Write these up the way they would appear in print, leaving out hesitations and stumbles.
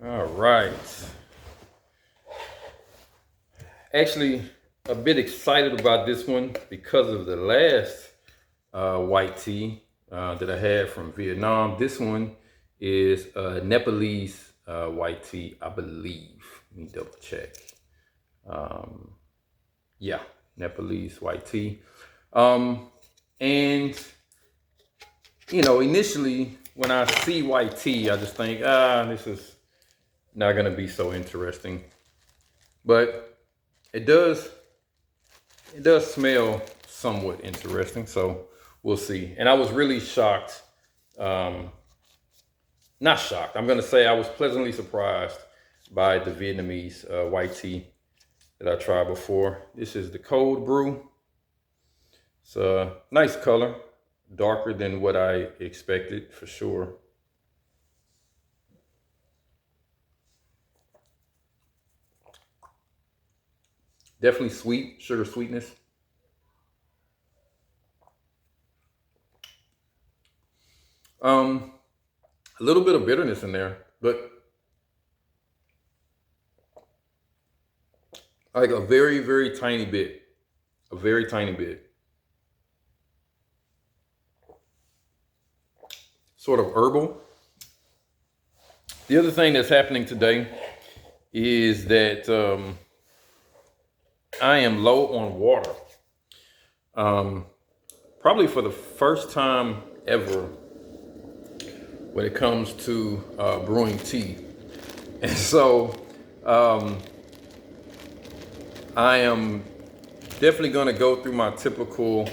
All right. Actually, a bit excited about this one because of the last white tea that I had from Vietnam. This one is Nepalese white tea, I believe. Let me double check. Um, yeah, Nepalese white tea. Um, and, initially when I see white tea, I just think, this is not going to be so interesting. But it does it does smell somewhat interesting, so we'll see. And I was really shocked. Um, Not shocked. I'm gonna say I was pleasantly surprised by the Vietnamese white tea that I tried before. This is the cold brew. It's a nice color, darker than what I expected for sure. Definitely sweet, sugar sweetness. A little bit of bitterness in there, but like a very, very tiny bit. A very tiny bit. Sort of herbal. The other thing that's happening today is that I am low on water. Um, Probably for the first time ever when it comes to brewing tea. And so um, I am definitely going to go through my typical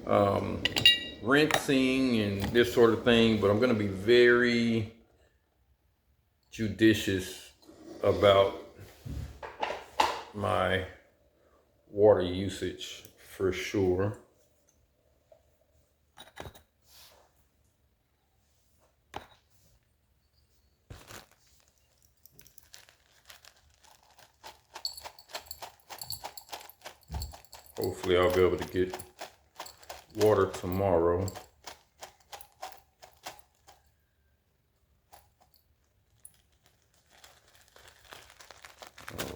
um, rinsing and this sort of thing, but I'm going to be very judicious about my water usage for sure. Hopefully I'll be able to get water tomorrow.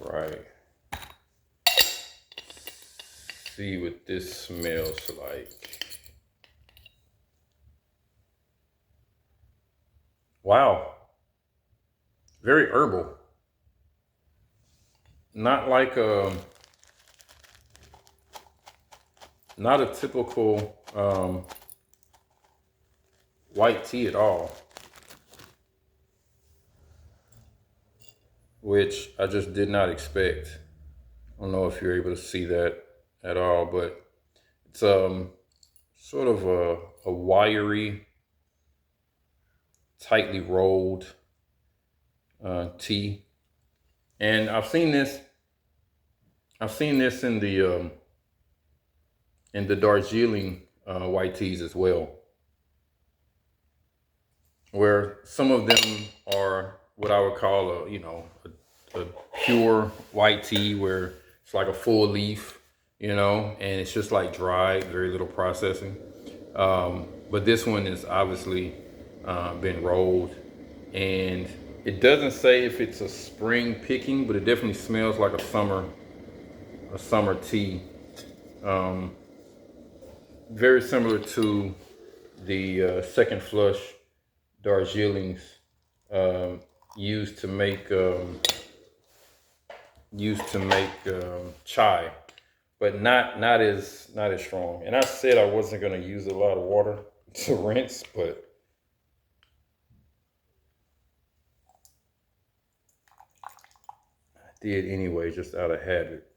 All right. See what this smells like. Wow. Very herbal. Not like not a typical white tea at all, which I just did not expect. I don't know if you're able to see that at all, but it's sort of a wiry, tightly rolled tea. And I've seen this in the Darjeeling white teas as well, where some of them are what I would call a pure white tea, where it's like a full leaf, and it's just like dried, very little processing. But this one is obviously been rolled, and it doesn't say if it's a spring picking, but it definitely smells like a summer tea. Um, Very similar to the second flush Darjeelings um, used to make chai, but not as strong. And I said I wasn't going to use a lot of water to rinse, but I did anyway, just out of habit.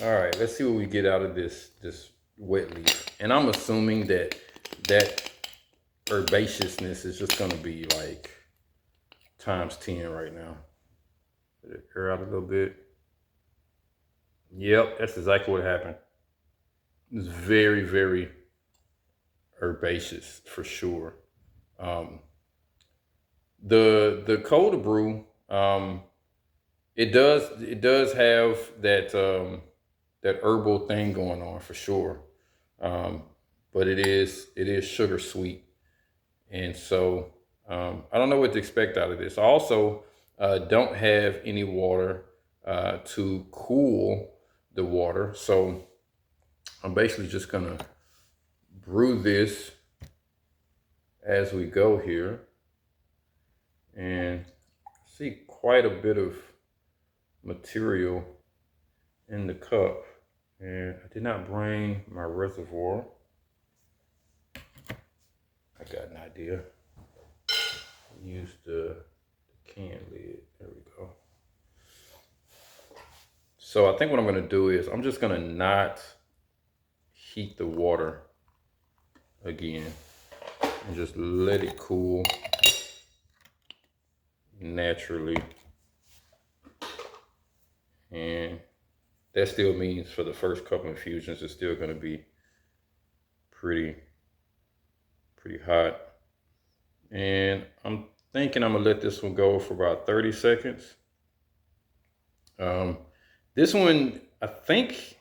All right, let's see what we get out of this wet leaf. And I'm assuming that herbaceousness is just going to be like times 10 right now. Let it air out a little bit. Yep, that's exactly what happened. It's very, very herbaceous for sure. Um, the cold brew, it does have that herbal thing going on for sure. Um, but it is sugar sweet, and so I don't know what to expect out of this. I also don't have any water to cool the water. So I'm basically just gonna brew this as we go here, and see quite a bit of material in the cup. And I did not bring my reservoir. I got an idea. Use the can lid. There we go. So I think what I'm gonna do is I'm just gonna not heat the water again and just let it cool naturally. And that still means for the first couple infusions, it's still gonna be pretty hot. And I'm thinking I'm gonna let this one go for about 30 seconds. This one, I think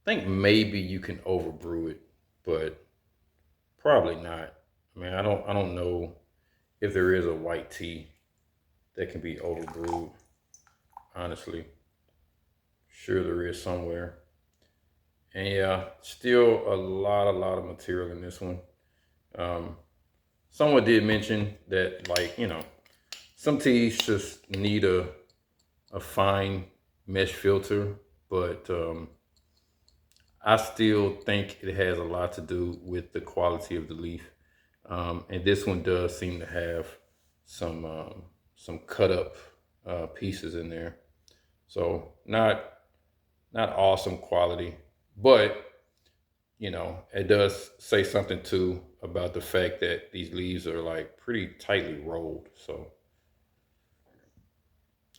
maybe you can overbrew it, but probably not. I mean, I don't know if there is a white tea that can be overbrewed, honestly. Sure there is somewhere. And yeah, still a lot of material in this one. Someone did mention that, like, you know, some teas just need a fine mesh filter, but I still think it has a lot to do with the quality of the leaf. And this one does seem to have some cut up pieces in there. So not awesome quality, but you know, it does say something too about the fact that these leaves are like pretty tightly rolled. So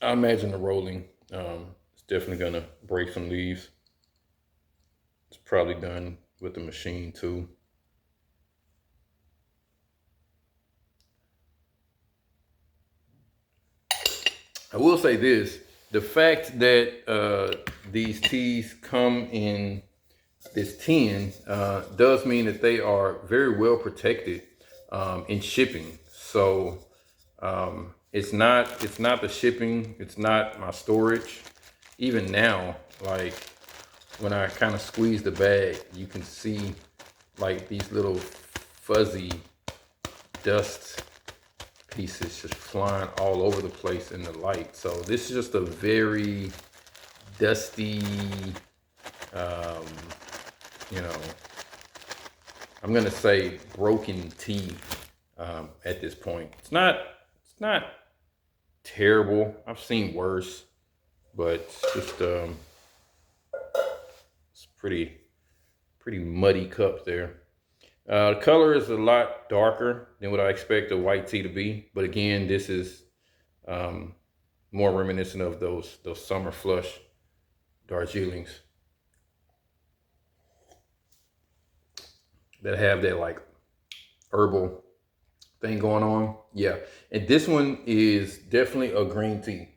I imagine the rolling is definitely gonna break some leaves. It's probably done with the machine too. I will say this, the fact that these teas come in this tin does mean that they are very well protected in shipping. So it's not the shipping, it's not my storage. Even now, like when I kind of squeeze the bag, you can see like these little fuzzy dust pieces just flying all over the place in the light. So this is just a very dusty, you know, I'm gonna say broken tea at this point. It's not terrible. I've seen worse, but it's just it's pretty muddy cup there. The color is a lot darker than what I expect a white tea to be, but again, this is more reminiscent of those summer flush Darjeelings that have that like herbal thing going on. Yeah, and this one is definitely a green tea.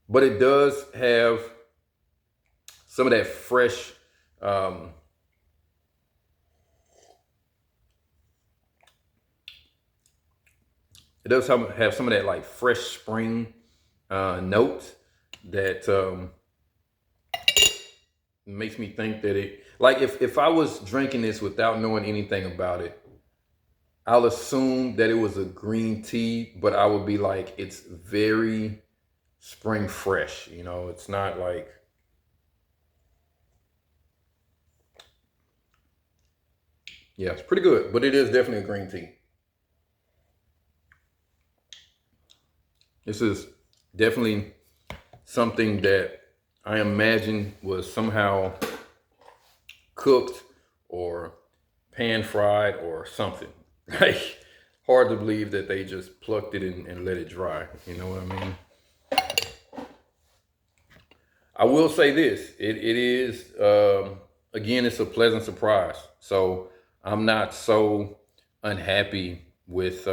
But it does have some of that fresh, it does have some of that like fresh spring note that makes me think that it, like if I was drinking this without knowing anything about it, I'll assume that it was a green tea, but I would be like, it's very spring fresh, you know, it's not like, yeah, it's pretty good, but it is definitely a green tea. This is definitely something that I imagine was somehow cooked or pan fried or something. Like, hard to believe that they just plucked it and let it dry. You know what I mean? I will say this, it is, again, it's a pleasant surprise. So I'm not so unhappy with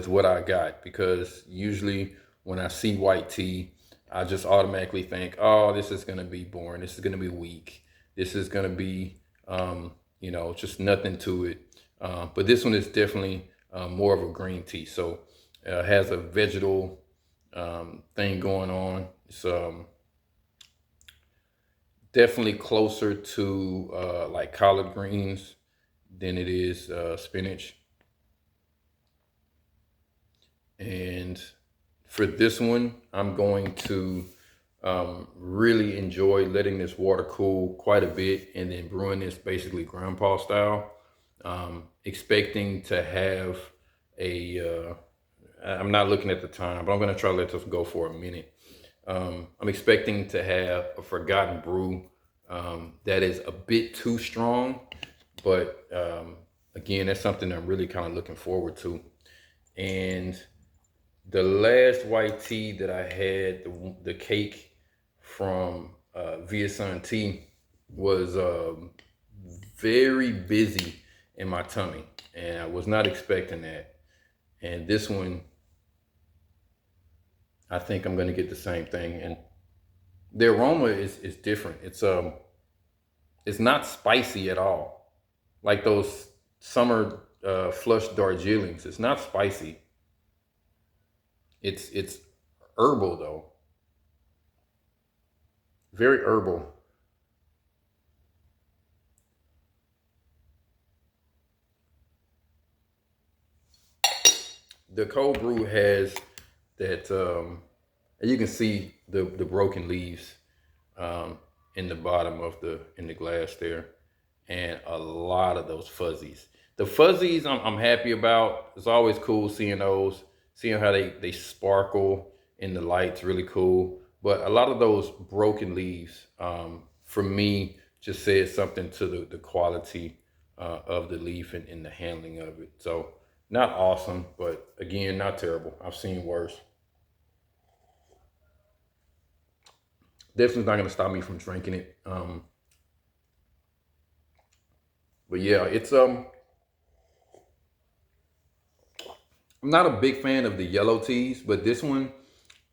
what I got, because usually when I see white tea, I just automatically think, oh, this is gonna be boring. This is gonna be weak. This is gonna be You know, just nothing to it. But this one is definitely more of a green tea. So has a vegetal thing going on. It's definitely closer to like collard greens than it is spinach. And for this one, I'm going to really enjoy letting this water cool quite a bit and then brewing this basically grandpa style. Expecting to have I'm not looking at the time, but I'm going to try to let this go for a minute. I'm expecting to have a forgotten brew that is a bit too strong, but again, that's something I'm really kind of looking forward to. And the last white tea that I had, the cake from Via Sun Tea, was very busy in my tummy, and I was not expecting that. And this one, I think I'm going to get the same thing. And the aroma is different. It's not spicy at all, like those summer flush Darjeelings. It's not spicy. It's herbal though, very herbal. The cold brew has that, and you can see the broken leaves in the bottom of in the glass there, and a lot of those fuzzies. The fuzzies I'm happy about. It's always cool seeing those, seeing how they sparkle in the light's really cool. But a lot of those broken leaves, for me, just says something to the quality of the leaf and the handling of it. So not awesome, but again, not terrible. I've seen worse. Definitely not going to stop me from drinking it. But yeah, it's I'm not a big fan of the yellow teas, but this one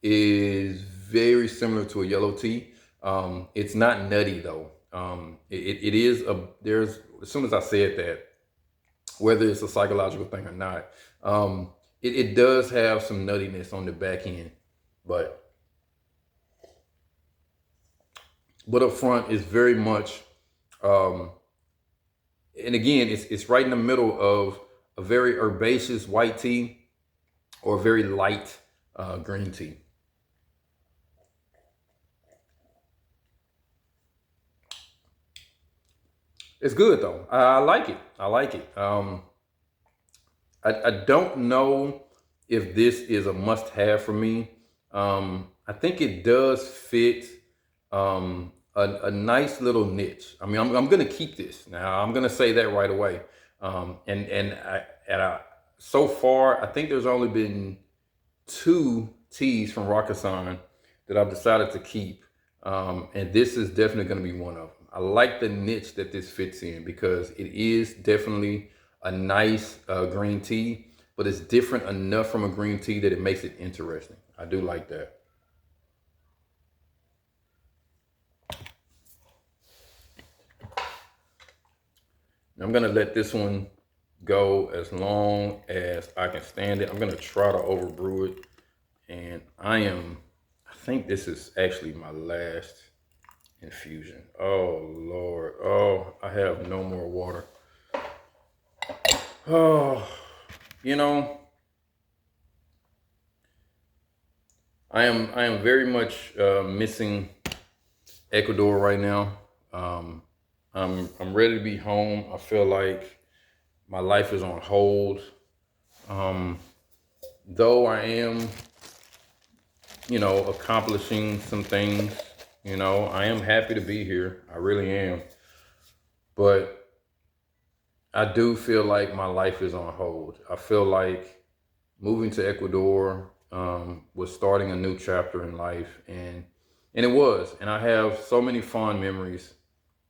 is very similar to a yellow tea. It's not nutty though. It is there's, as soon as I said that, whether it's a psychological thing or not, it does have some nuttiness on the back end, but up front is very much, um, and again, it's right in the middle of a very herbaceous white tea or a very light green tea. It's good though. I like it. I like it. I don't know if this is a must-have for me. I think it does fit a nice little niche. I mean, I'm going to keep this. Now, I'm going to say that right away. So far, I think there's only been two teas from RAKKASAN that I've decided to keep. And this is definitely going to be one of them. I like the niche that this fits in because it is definitely a nice green tea, but it's different enough from a green tea that it makes it interesting. I do like that. I'm gonna let this one go as long as I can stand it. I'm gonna try to overbrew it, and I think this is actually my last infusion. Oh Lord, oh, I have no more water. Oh, you know, I am very much missing Ecuador right now. I'm ready to be home. I feel like my life is on hold. Um, though I am, accomplishing some things. I am happy to be here. I really am. But I do feel like my life is on hold. I feel like moving to Ecuador was starting a new chapter in life, and it was. And I have so many fond memories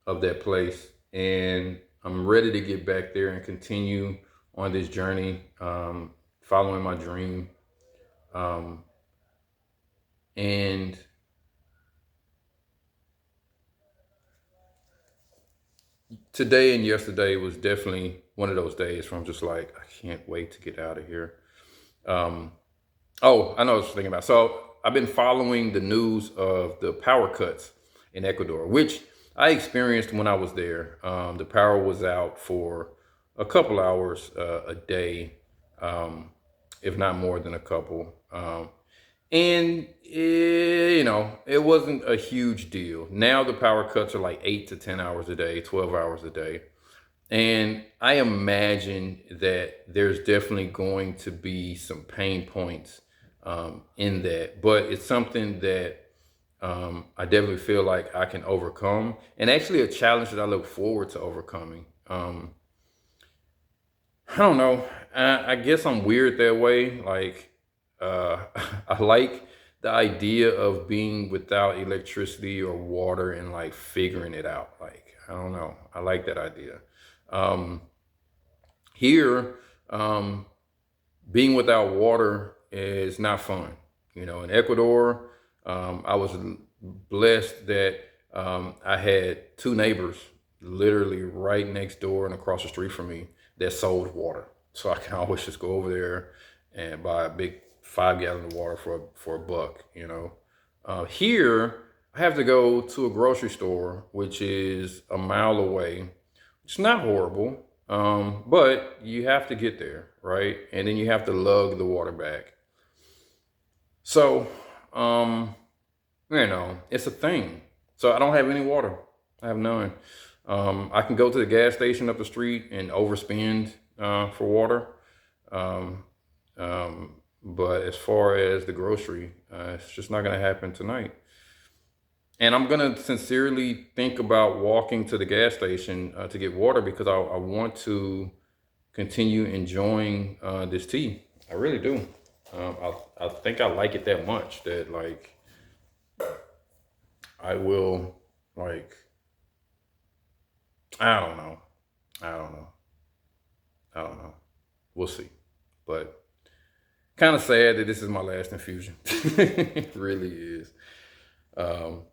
of that place, and I'm ready to get back there and continue on this journey, following my dream. Um, and today and yesterday was definitely one of those days where I'm just like, I can't wait to get out of here. Um, oh, I know what I was thinking about. So I've been following the news of the power cuts in Ecuador, which I experienced when I was there. The power was out for a couple hours a day, um, if not more than a couple. And it wasn't a huge deal. Now the power cuts are like 8 to 10 hours a day, 12 hours a day. And I imagine that there's definitely going to be some pain points in that, but it's something that I definitely feel like I can overcome, and actually a challenge that I look forward to overcoming. I don't know. I guess I'm weird that way. Like, I like the idea of being without electricity or water and like figuring it out. Like, I don't know. I like that idea. Um, Here, being without water is not fun. In Ecuador, I was blessed that I had two neighbors literally right next door and across the street from me that sold water. So I can always just go over there and buy a big 5 gallon of water for a buck. Here, I have to go to a grocery store, which is a mile away. It's not horrible, but you have to get there, right? And then you have to lug the water back. So, um, it's a thing. So I don't have any water. I have none. I can go to the gas station up the street and overspend for water. Um, but as far as the grocery, it's just not going to happen tonight. And I'm going to sincerely think about walking to the gas station to get water because I want to continue enjoying this tea. I really do. I think I like it that much that like I will like I don't know. I don't know. I don't know. We'll see. But kind of sad that this is my last infusion. It really is. Um,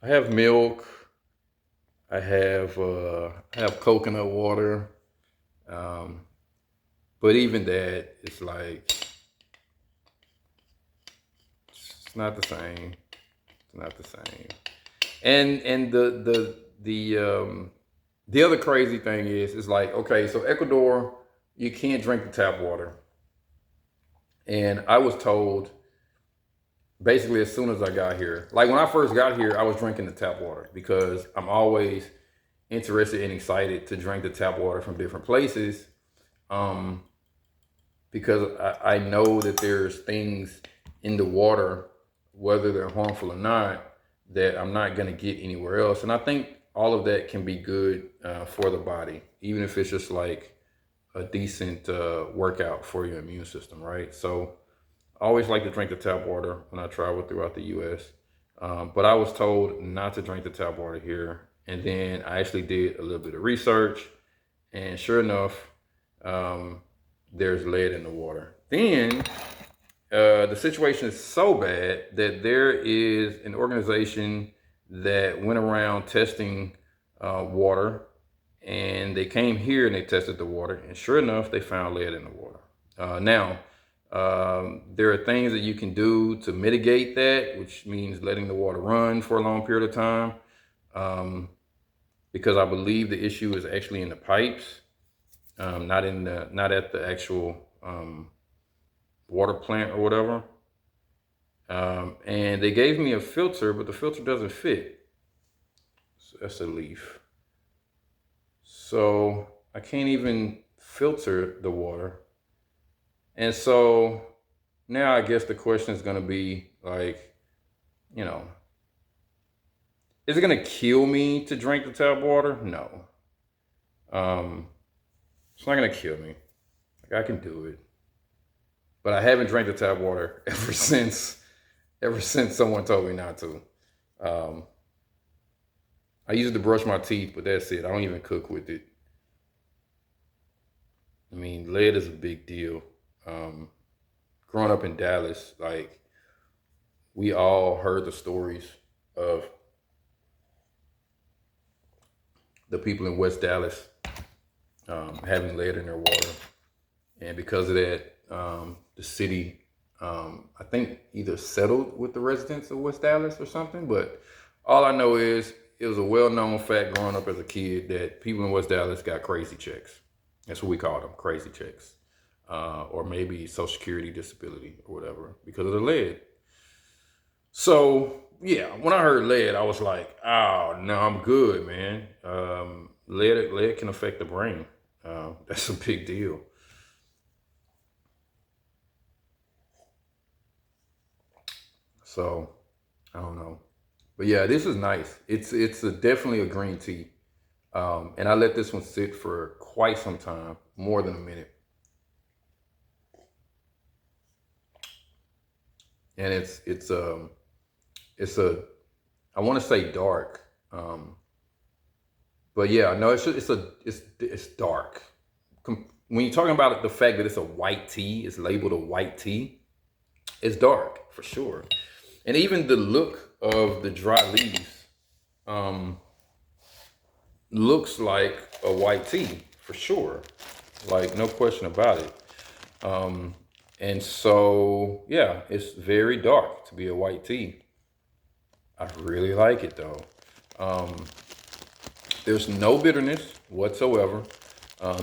I have milk. I have coconut water. Um, but even that, it's like it's not the same. It's not the same. And the other crazy thing is like, okay, so Ecuador, you can't drink the tap water. And I was told basically as soon as I got here, like when I first got here, I was drinking the tap water because I'm always interested and excited to drink the tap water from different places. Um, because I know that there's things in the water, whether they're harmful or not, that I'm not going to get anywhere else. And I think all of that can be good for the body, even if it's just like a decent workout for your immune system, right? So I always like to drink the tap water when I travel throughout the US. But I was told not to drink the tap water here. And then I actually did a little bit of research. And sure enough, there's lead in the water. Then the situation is so bad that there is an organization that went around testing water, and they came here and they tested the water, and sure enough, they found lead in the water. Now, there are things that you can do to mitigate that, which means letting the water run for a long period of time, because I believe the issue is actually in the pipes, not at the actual water plant or whatever. And they gave me a filter, but the filter doesn't fit. So that's a leaf. So I can't even filter the water. And so now I guess the question is going to be like, you know, is it going to kill me to drink the tap water? No. It's not going to kill me. Like, I can do it. But I haven't drank the tap water ever since someone told me not to. I use it to brush my teeth, but that's it. I don't even cook with it. I mean, lead is a big deal. Growing up in Dallas, like, we all heard the stories of the people in West Dallas having lead in their water. And because of that, the city, I think, either settled with the residents of West Dallas or something. But all I know is it was a well-known fact growing up as a kid that people in West Dallas got crazy checks. That's what we call them, crazy checks. Or maybe Social Security disability or whatever because of the lead. So, yeah, when I heard lead, I was like, oh, no, I'm good, man. Lead can affect the brain. That's a big deal. So, I don't know. But yeah, this is nice. It's definitely a green tea. And I let this one sit for quite some time, more than a minute. And it's a I want to say dark. But yeah, no, it's dark. When you're talking about the fact that it's a white tea, it's labeled a white tea, it's dark for sure. And even the look of the dry leaves looks like a white tea for sure. Like, no question about it. And so, yeah, it's very dark to be a white tea. I really like it though. There's no bitterness whatsoever.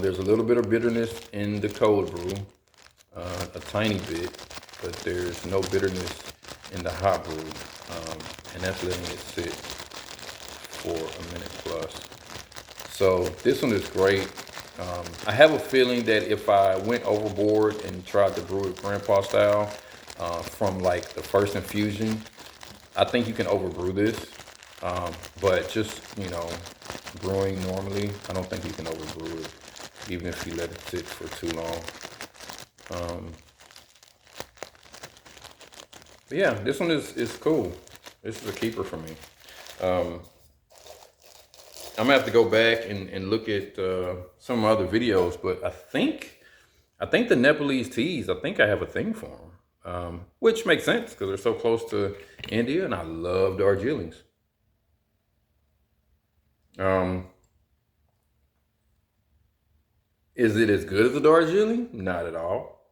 There's a little bit of bitterness in the cold brew, a tiny bit, but there's no bitterness in the hot brew. And that's letting it sit for a minute plus. So this one is great. I have a feeling that if I went overboard and tried to brew it grandpa style from like the first infusion, I think you can overbrew this. But just, brewing normally, I don't think you can overbrew it, even if you let it sit for too long. But yeah, this one is cool. This is a keeper for me. I'm gonna have to go back and look at some other videos, but I think the Nepalese teas, I think I have a thing for them, which makes sense because they're so close to India, and I love Darjeelings. Is it as good as the Darjeeling? Not at all.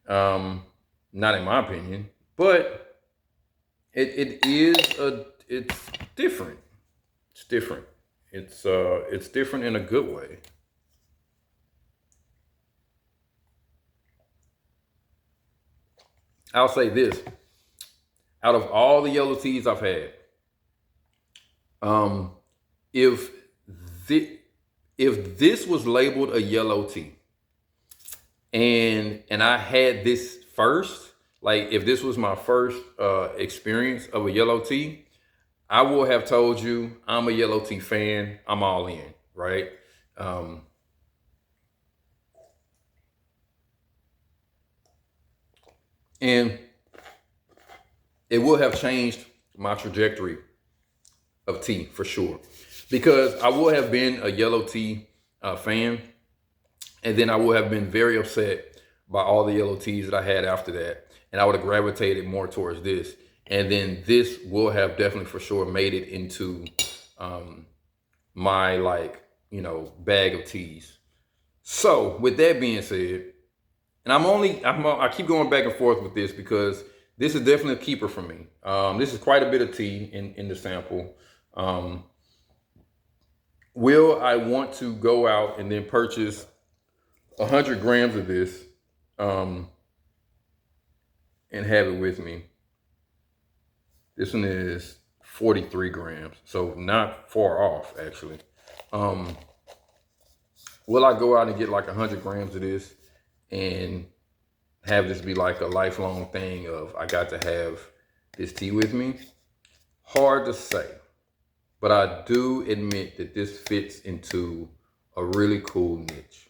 Not in my opinion, but it's different. It's different. It's different in a good way. I'll say this: out of all the yellow teas I've had, if the, if this was labeled a yellow tea, and I had this first, like if this was my first experience of a yellow tea, I will have told you I'm a yellow tea fan. I'm all in, right? Um, and it will have changed my trajectory of tea for sure, because I would have been a yellow tea fan, and then I would have been very upset by all the yellow teas that I had after that, and I would have gravitated more towards this, and then this will have definitely for sure made it into my bag of teas. So with that being said, and I keep going back and forth with this because this is definitely a keeper for me. This is quite a bit of tea in the sample. Will I want to go out and then purchase 100 grams of this and have it with me? This one is 43 grams, so not far off actually. Will I go out and get like 100 grams of this and have this be like a lifelong thing of I got to have this tea with me? Hard to say, but I do admit that this fits into a really cool niche.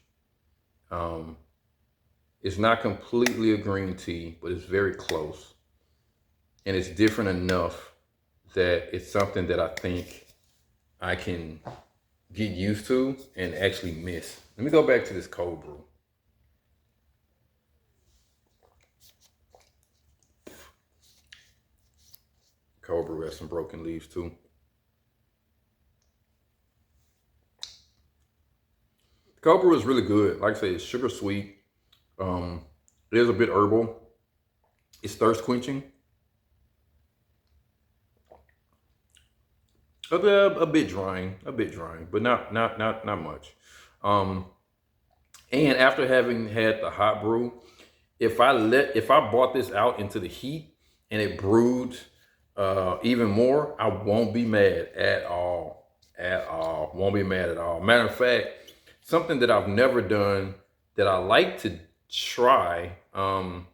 It's not completely a green tea, but it's very close. And it's different enough that it's something that I think I can get used to and actually miss. Let me go back to this cold brew. Cold brew has some broken leaves too. Cold brew is really good. Like I say, it's sugar sweet. It is a bit herbal. It's thirst quenching. A bit drying, but not much. And after having had the hot brew, if I brought this out into the heat and it brewed even more, I won't be mad at all. At all. Won't be mad at all. Matter of fact, something that I've never done that I like to try, and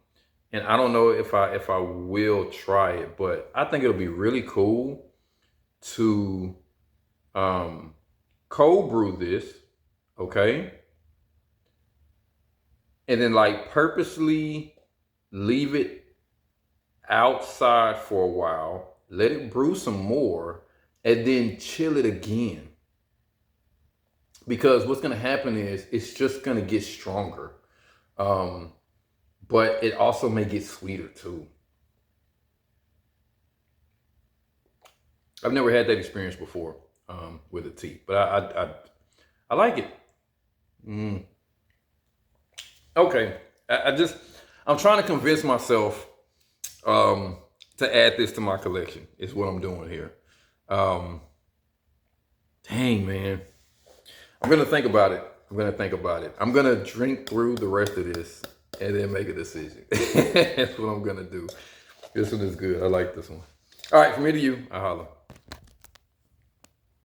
I don't know if I will try it, but I think it'll be really cool to cold brew this, okay? And then like purposely leave it outside for a while, let it brew some more, and then chill it again. Because what's gonna happen is it's just gonna get stronger. But it also may get sweeter too. I've never had that experience before with a tea, but I like it. Okay, I'm trying to convince myself to add this to my collection. Is what I'm doing here. Dang, man, I'm gonna think about it. I'm gonna drink through the rest of this and then make a decision. That's what I'm gonna do. This one is good. I like this one. All right, from me to you, I holla.